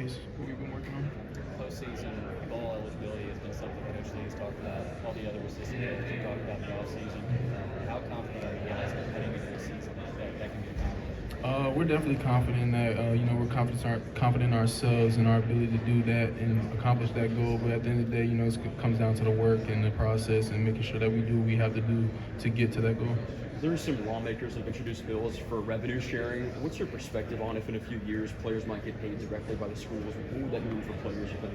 piece, what we've been working on. Postseason ball eligibility has been something Coach Lee has talked about. All the other assistant coaches have talked about in the offseason. How confident are you guys heading into the season that can be accomplished? We're definitely confident that we're confident in ourselves and our ability to do that and accomplish that goal. But at the end of the day, it comes down to the work and the process and making sure that we do what we have to do to get to that goal. There are some lawmakers that have introduced bills for revenue sharing. What's your perspective on if in a few years players might get paid directly by the schools? What would that mean for players, you think?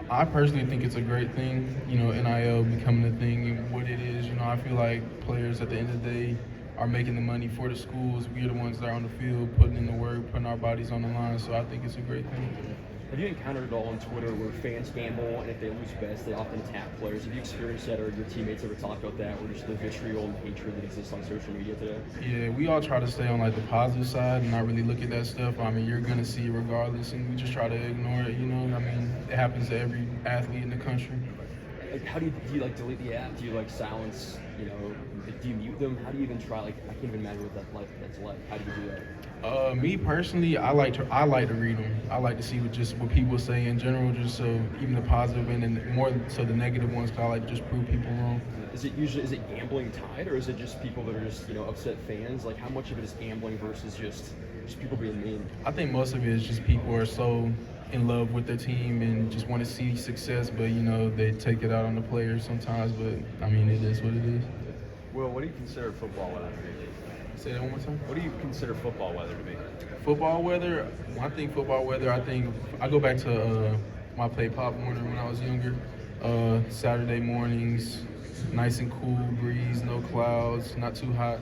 I personally think it's a great thing, NIL becoming a thing and what it is. I feel like players at the end of the day are making the money for the schools. We're the ones that are on the field, putting in the work, putting our bodies on the line. So I think it's a great thing. Have you encountered it all on Twitter where fans gamble and if they lose bets, they often tap players? Have you experienced that or your teammates ever talk about that or just the vitriol and hatred that exists on social media today? Yeah, we all try to stay on the positive side and not really look at that stuff. I mean, you're going to see it regardless and we just try to ignore it, it happens to every athlete in the country. How do you delete the app? Do you silence, do you mute them? How do you even try, I can't even imagine what that's like. How do you do that? Me personally, I like to read them. I like to see what people say in general, just so even the positive and then more so the negative ones. 'Cause I like to just prove people wrong. Is it gambling tied, or is it just people that are just upset fans? How much of it is gambling versus just people being mean? I think most of it is just people are so in love with their team and just want to see success, but they take it out on the players sometimes. But I mean, it is what it is. Well, what do you consider football weather to be? Say that one more time. What do you consider football weather to be? Football weather? When I think football weather, I go back to when I played Pop Warner when I was younger. Saturday mornings, nice and cool breeze, no clouds, not too hot.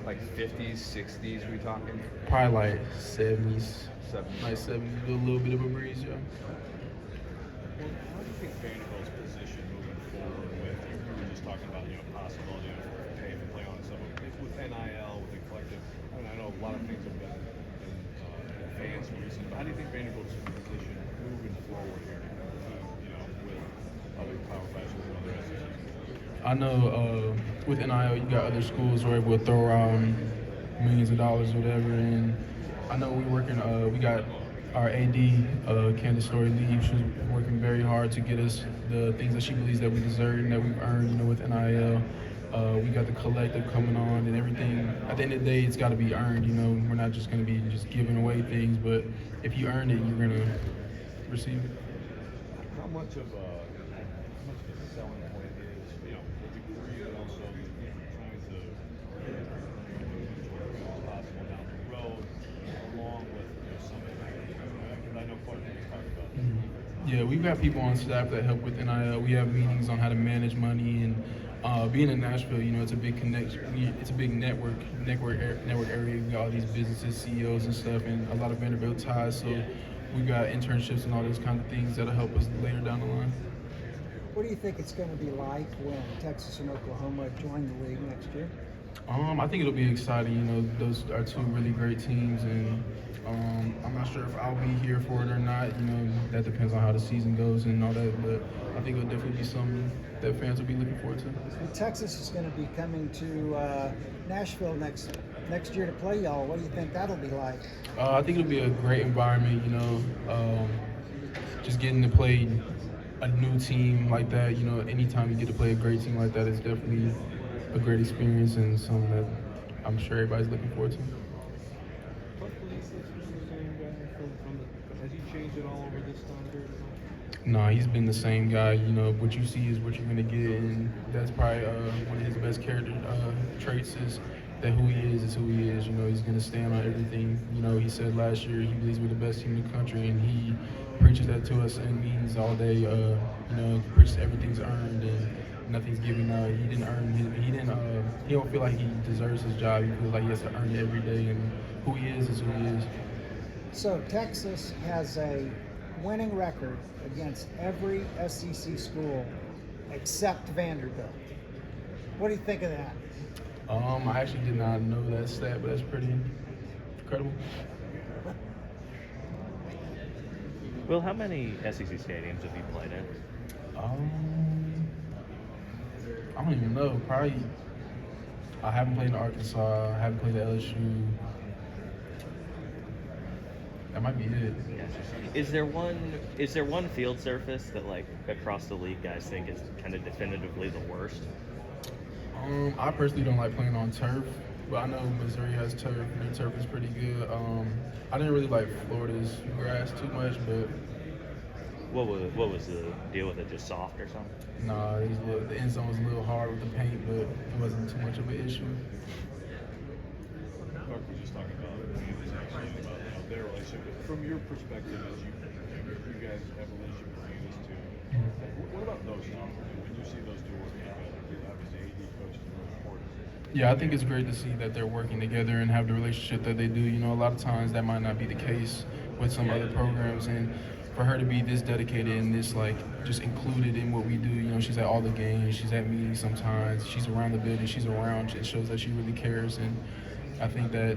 Like 50s, 60s, we talking? Probably like 70s. 70s. Like 70s, a little bit of a breeze, yeah. Well, how do you think Vanderbilt's position moving forward with, we were just talking about, possibility of pay to play on and stuff, with NIL, with the collective, I know a lot of things have been advanced recently, but how do you think Vanderbilt's position moving forward here, with other Power 5 schools and other SEC? I know with NIL, you got other schools where we'll throw around millions of dollars or whatever, and I know we got our AD, Candace Story Lee, she's working very hard to get us the things that she believes that we deserve and that we've earned, with NIL. We got the collective coming on and everything. At the end of the day, it's got to be earned, We're not just going to be just giving away things, but if you earn it, you're going to receive it. How much of a selling point is, the degree and also, trying to as possible down the road, along with, something because I know quite a bit you talked about that. Yeah, we've got people on staff that help with NIL. We have meetings on how to manage money and being in Nashville, it's a big connection. It's a big network area. We got all these businesses, CEOs and stuff, and a lot of Vanderbilt ties. So we got internships and all those kind of things that'll help us later down the line. What do you think it's going to be like when Texas and Oklahoma join the league next year? I think it'll be exciting. Those are two really great teams, and I'm not sure if I'll be here for it or not. That depends on how the season goes and all that. But I think it'll definitely be something that fans will be looking forward to. And Texas is going to be coming to Nashville next year to play y'all. What do you think that'll be like? I think it'll be a great environment. Just getting to play a new team like that. Anytime you get to play a great team like that, it's definitely a great experience and something that I'm sure everybody's looking forward to. Has he changed at all over this time period? No, he's been the same guy. What you see is what you're going to get, and that's probably one of his best character traits is that who he is who he is. He's going to stand on everything. He said last year he believes we're the best team in the country, and he preaches that to us in meetings all day. He preaches everything's earned and nothing's given out. He didn't earn he don't feel like he deserves his job. He feels like he has to earn it every day, and who he is who he is. So Texas has a winning record against every SEC school except Vanderbilt. What do you think of that? I actually did not know that stat, but that's pretty incredible. Will, how many SEC stadiums have you played in? I don't even know. Probably. I haven't played in Arkansas. I haven't played at LSU. That might be it. Yeah. Is there one field surface that like across the league guys think is kind of definitively the worst? I personally don't like playing on turf, but I know Missouri has turf, and their turf is pretty good. I didn't really like Florida's grass too much, but What was the deal with it? Just soft or something? nah, the end zone was a little hard with the paint, but it wasn't too much of an issue. Mark was just talking about their relationship. From your perspective, as you guys have a relationship between these two, what about those two? When you see those two working together, obviously AD coach is really important. Yeah, I think it's great to see that they're working together and have the relationship that they do. You know, a lot of times that might not be the case with some other programs, and for her to be this dedicated and this like just included in what we do, you know, she's at all the games, she's at meetings sometimes, she's around the building, she's around. It shows that she really cares, and I think that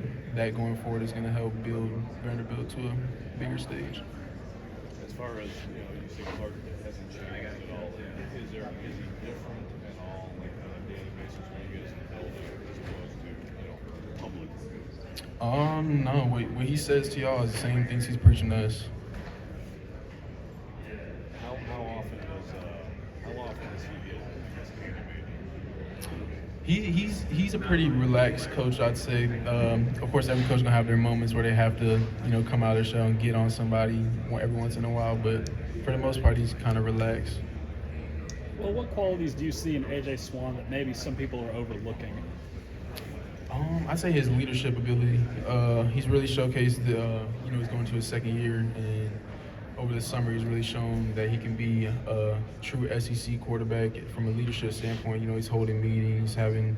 going forward is going to help build Vanderbilt to a bigger stage. As far as you see Clark hasn't changed at all. Is he different at all, like on a daily basis when you guys in building as opposed to public? No. What he says to y'all is the same things he's preaching to us. How often does he get animated? He's a pretty relaxed coach, I'd say. Of course, every coach gonna have their moments where they have to, come out of their shell and get on somebody every once in a while. But for the most part, he's kind of relaxed. Well, what qualities do you see in AJ Swan that maybe some people are overlooking? I'd say his leadership ability. He's really showcased. He's going to his second year, and over the summer, he's really shown that he can be a true SEC quarterback from a leadership standpoint. He's holding meetings, having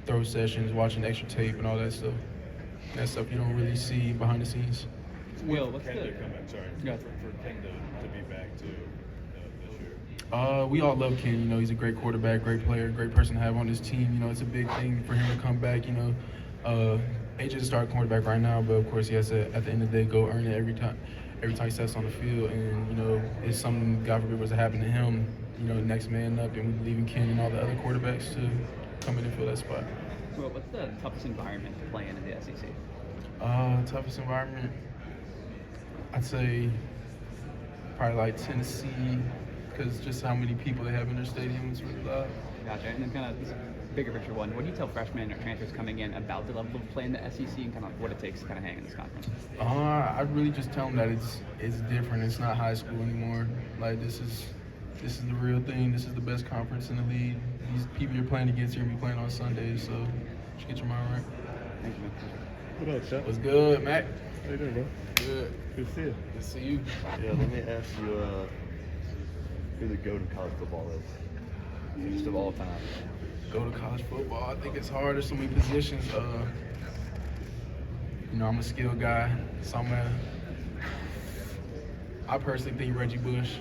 throw sessions, watching extra tape, and all that stuff. That stuff you don't really see behind the scenes. Will, what's Ken the to come back, sorry. Yeah. For Ken to be back too this year. We all love Ken. He's a great quarterback, great player, great person to have on his team. It's a big thing for him to come back. AJ's a starting quarterback right now, but of course he has to, at the end of the day, go earn it every time he steps on the field. And it's something, God forbid, was to happen to him. Next man up, and we believe in Ken and all the other quarterbacks to come in and fill that spot. Well, what's the toughest environment to play in the SEC? Toughest environment, I'd say probably like Tennessee, because just how many people they have in their stadium is really loud. Gotcha. And then kind of this bigger picture one, what do you tell freshmen or transfers coming in about the level of play in the SEC and kind of what it takes to kind of hang in this conference? I really just tell them that it's different. It's not high school anymore. Like this is the real thing. This is the best conference in the league. These people you're playing against, you're gonna be playing on Sundays, so just get your mind right. Thank you, man. What up, Shep? What's good, Mac? How you doing, bro? Good. Good to see you. Good to see you. Yeah, let me ask you who the GOAT of college football is. Just of all time. Go to college football. I think it's hard. There's so many positions. I'm a skilled guy, so I personally think Reggie Bush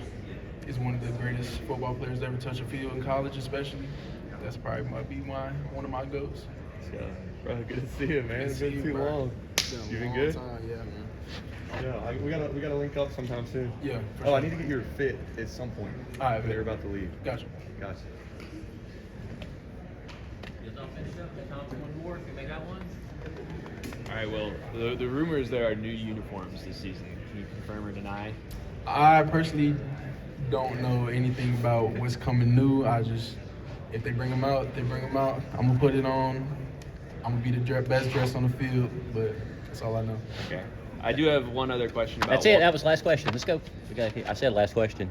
is one of the greatest football players to ever touch a field in college, especially. That's probably might be one of my goats. Yeah, bro, good to see you, man. It's been too bro. long. You been good? Yeah, man. Yeah, we gotta link up sometime soon. Yeah. Oh, sure. I need to get your fit at some point. All right, They're about to leave. Gotcha. Gotcha. All right, well, the rumor is there are new uniforms this season. Can you confirm or deny? I personally don't know anything about what's coming new. If they bring them out, they bring them out. I'm going to put it on. I'm going to be the best dressed on the field, but that's all I know. Okay. I do have one other question about That's it. That was last question. Let's go. I said last question.